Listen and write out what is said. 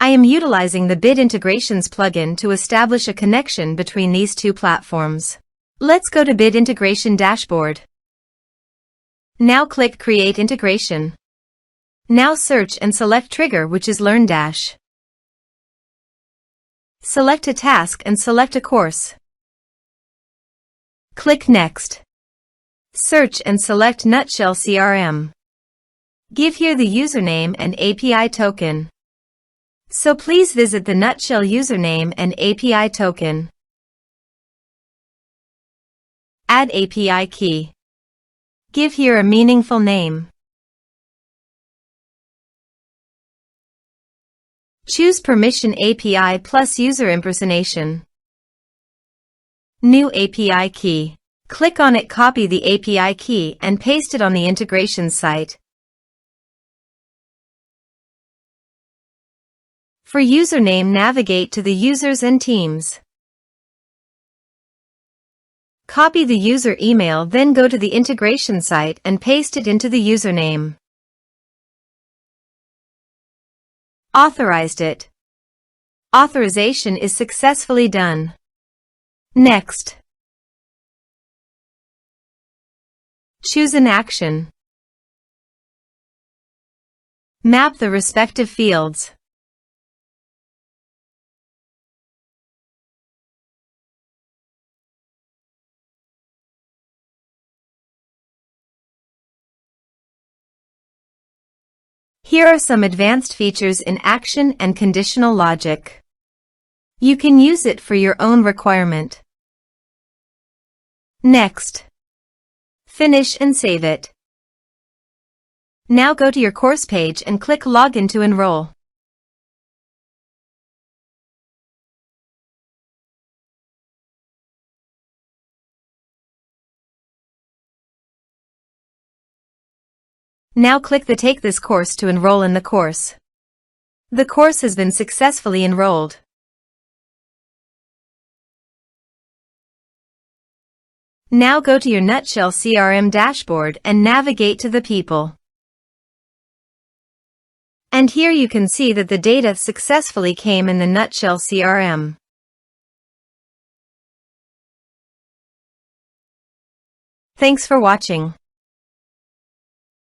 I am utilizing the Bit Integrations plugin to establish a connection between these two platforms. Let's go to Bit Integration Dashboard. Now click Create Integration. Now search and select Trigger, which is LearnDash. Select a task and select a course. Click Next. Search and select Nutshell CRM. Give here the username and API token. So please visit the Nutshell username and API token. Add API key. Give here a meaningful name. Choose Permission API plus User Impersonation. New API key. Click on it, copy the API key and paste it on the integration site. For username, navigate to the users and teams. Copy the user email, then go to the integration site and paste it into the username. Authorized it. Authorization is successfully done. Next. Choose an action. Map the respective fields. Here are some advanced features in action and conditional logic. You can use it for your own requirement. Next. Finish and save it. Now go to your course page and click Login to enroll. Now click the Take this course to enroll in the course. The course has been successfully enrolled. Now go to your Nutshell CRM dashboard and navigate to the people. And here you can see that the data successfully came in the Nutshell CRM. Thanks for watching.